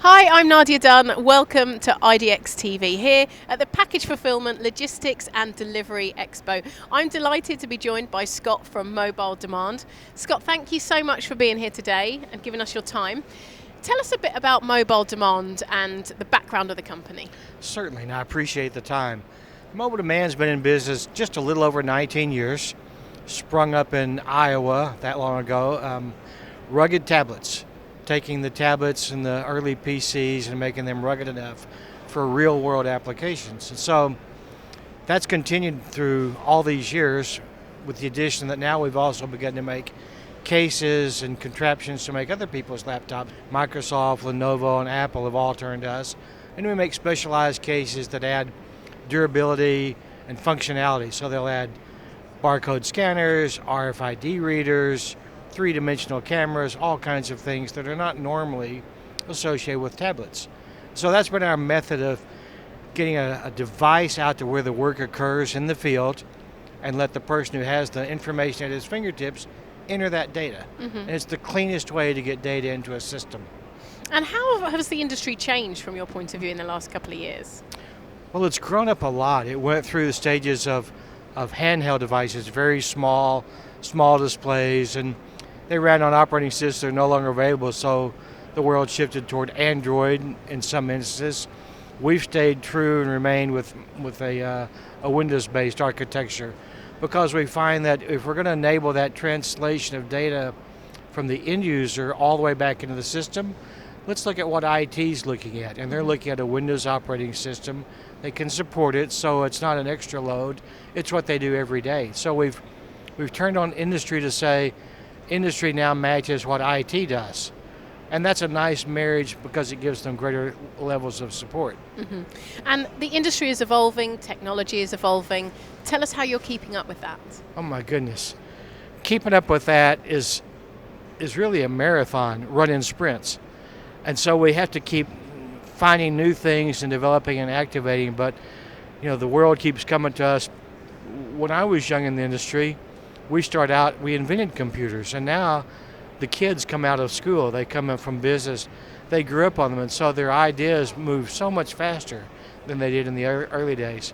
Hi, I'm Nadia Dunn. Welcome to IDX TV here at the Package Fulfillment, Logistics and Delivery Expo. I'm delighted to be joined by Scott from MobileDemand. Scott, thank you so much for being here today and giving us your time. Tell us a bit about MobileDemand and the background of the company. Certainly, and I appreciate the time. MobileDemand's been in business just a little over 19 years, sprung up in Iowa that long ago. Rugged tablets, taking the tablets and the early PCs and making them rugged enough for real world applications. And so that's continued through all these years with the addition that now we've also begun to make cases and contraptions to make other people's laptops. Microsoft, Lenovo, and Apple have all turned to us. And we make specialized cases that add durability and functionality. So they'll add barcode scanners, RFID readers, three-dimensional cameras, all kinds of things that are not normally associated with tablets. So that's been our method of getting a device out to where the work occurs in the field and let the person who has the information at his fingertips enter that data. And it's the cleanest way to get data into a system. And how has the industry changed from your point of view in the last couple of years? Well, it's grown up a lot. It went through the stages of handheld devices, very small displays, and they ran on operating systems that are no longer available, so the world shifted toward Android in some instances. We've stayed true and remained with a Windows-based architecture because we find that if we're going to enable that translation of data from the end user all the way back into the system, let's look at what IT is looking at. And they're looking at a Windows operating system. They can support it, so it's not an extra load. It's what they do every day. So we've turned on industry to say, industry now matches what IT does. And that's a nice marriage because it gives them greater levels of support. And the industry is evolving, technology is evolving. Tell us how you're keeping up with that. Oh my goodness. Keeping up with that is really a marathon run in sprints. And so we have to keep finding new things and developing and activating, but the world keeps coming to us. When I was young in the industry, we invented computers, and now the kids come out of school, they come in from business, they grew up on them, and so their ideas move so much faster than they did in the early days.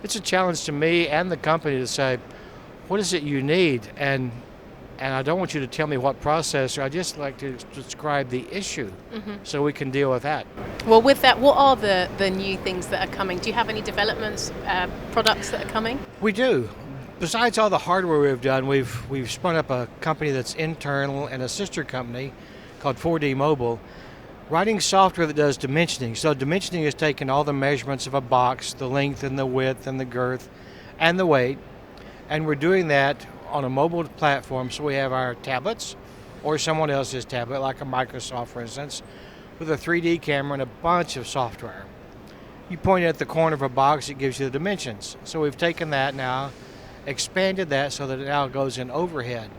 It's a challenge to me and the company to say, what is it you need? And I don't want you to tell me what processor, I just like to describe the issue so we can deal with that. Well, with that, what are the new things that are coming? Do you have any developments, products that are coming? We do. Besides all the hardware we've done, we've spun up a company that's internal and a sister company called 4D Mobile, writing software that does dimensioning. So dimensioning is taking all the measurements of a box, the length and the width and the girth and the weight, and we're doing that on a mobile platform. So we have our tablets or someone else's tablet, like a Microsoft, for instance, with a 3D camera and a bunch of software. You point it at the corner of a box, it gives you the dimensions. So we've taken that now, expanded that so that it now goes in overhead.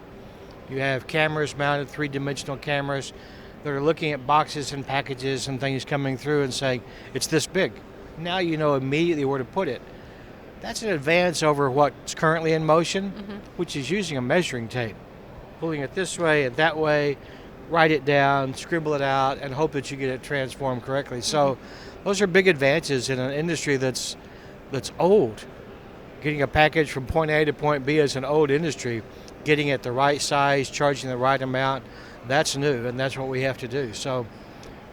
You have cameras mounted, three-dimensional cameras that are looking at boxes and packages and things coming through and saying, it's this big. Now you know immediately where to put it. That's an advance over what's currently in motion, which is using a measuring tape. Pulling it this way and that way, write it down, scribble it out, and hope that you get it transformed correctly. So those are big advances in an industry that's old. Getting a package from point A to point B is an old industry. Getting it the right size, charging the right amount, that's new, and that's what we have to do. So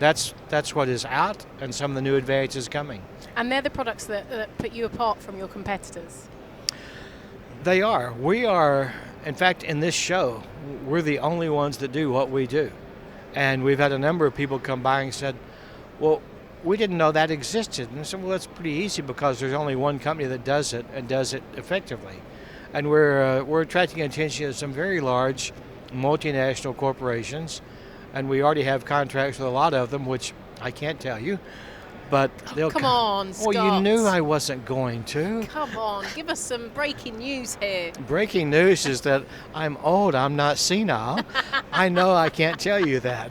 that's what is out, and some of the new advances coming. And they're the products that put you apart from your competitors? They are. We are, in fact, in this show, we're the only ones that do what we do. And we've had a number of people come by and said, well, we didn't know that existed. And I said, well, that's pretty easy because there's only one company that does it and does it effectively. And we're attracting attention to some very large multinational corporations, and we already have contracts with a lot of them, which I can't tell you. But they'll come on, Scott. Well, you knew I wasn't going to. Come on, give us some breaking news here. Breaking news is that I'm old, I'm not senile. I know I can't tell you that.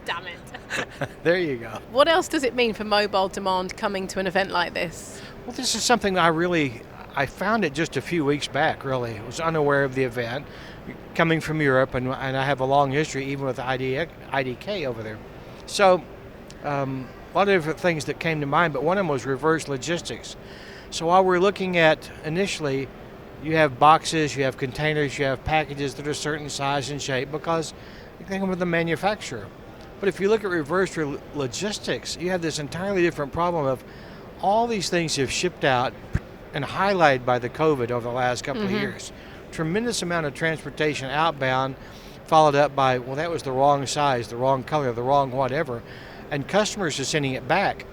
Damn it. There you go. What else does it mean for MobileDemand coming to an event like this? Well, this is something I found it just a few weeks back, really. I was unaware of the event, coming from Europe, and I have a long history even with IDK over there. So a lot of different things that came to mind, but one of them was reverse logistics. So while we're looking at initially, you have boxes, you have containers, you have packages that are certain size and shape because they come with the manufacturer. But if you look at reverse logistics, you have this entirely different problem of all these things have shipped out and highlighted by the COVID over the last couple of years. Tremendous amount of transportation outbound, followed up by, well, that was the wrong size, the wrong color, the wrong whatever. And customers are sending it back.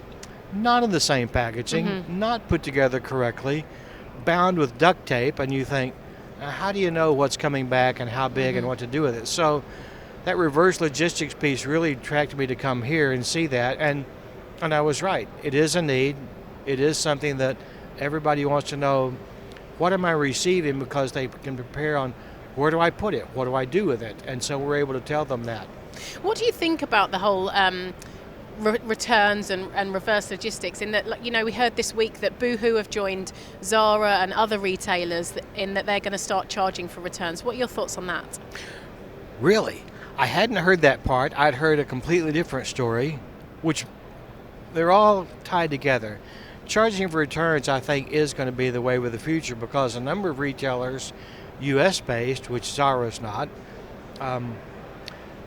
Not in the same packaging, not put together correctly, bound with duct tape, and you think, how do you know what's coming back and how big and what to do with it? So that reverse logistics piece really attracted me to come here and see that, and I was right. It is a need. It is something that everybody wants to know, what am I receiving, because they can prepare on where do I put it, what do I do with it, and so we're able to tell them that. What do you think about the whole returns and reverse logistics, in that, like, you know, we heard this week that Boohoo have joined Zara and other retailers in that they're going to start charging for returns. What are your thoughts on that? Really? I hadn't heard that part. I'd heard a completely different story, which they're all tied together. Charging for returns, I think, is going to be the way with the future because a number of retailers, US-based, which Zara's not,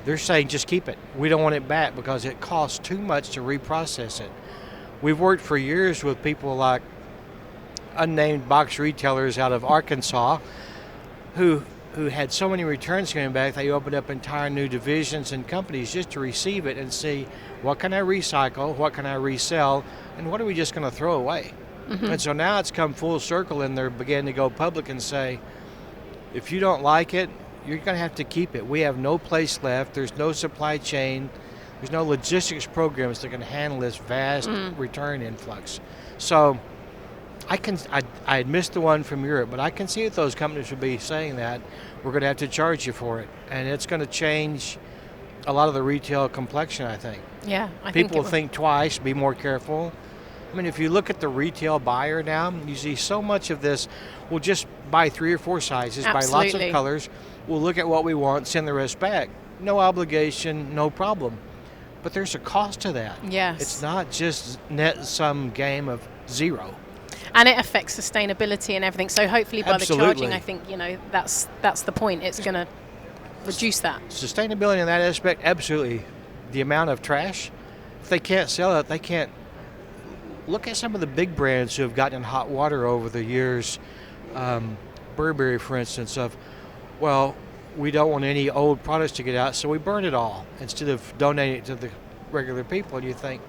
they're saying just keep it. We don't want it back because it costs too much to reprocess it. We've worked for years with people like unnamed box retailers out of Arkansas who had so many returns coming back, they opened up entire new divisions and companies just to receive it and see what can I recycle, what can I resell, and what are we just going to throw away? And so now it's come full circle and they're beginning to go public and say, if you don't like it, you're going to have to keep it. We have no place left. There's no supply chain. There's no logistics programs that can handle this vast return influx. So I had missed the one from Europe, but I can see that those companies would be saying that we're going to have to charge you for it, and it's going to change a lot of the retail complexion, I think. Yeah, People think twice, be more careful. I mean, if you look at the retail buyer now, you see so much of this, we'll just buy 3 or 4 sizes, buy lots of colors, we'll look at what we want, send the rest back. No obligation, no problem. But there's a cost to that. Yes. It's not just net sum game of zero. And it affects sustainability and everything. So hopefully by the charging, I think, you know, that's the point. It's going to reduce that. Sustainability in that aspect, absolutely. The amount of trash, if they can't sell it, they can't. Look at some of the big brands who have gotten in hot water over the years. Burberry, for instance, of, well, we don't want any old products to get out, so we burn it all instead of donating it to the regular people. And you think,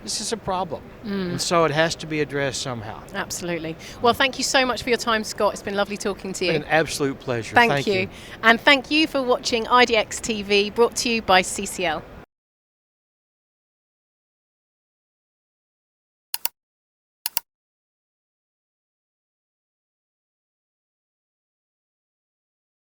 this is a problem. And so it has to be addressed somehow. Absolutely. Well, thank you so much for your time, Scott. It's been lovely talking to you. An absolute pleasure. Thank you. And thank you for watching IDX TV, brought to you by CCL.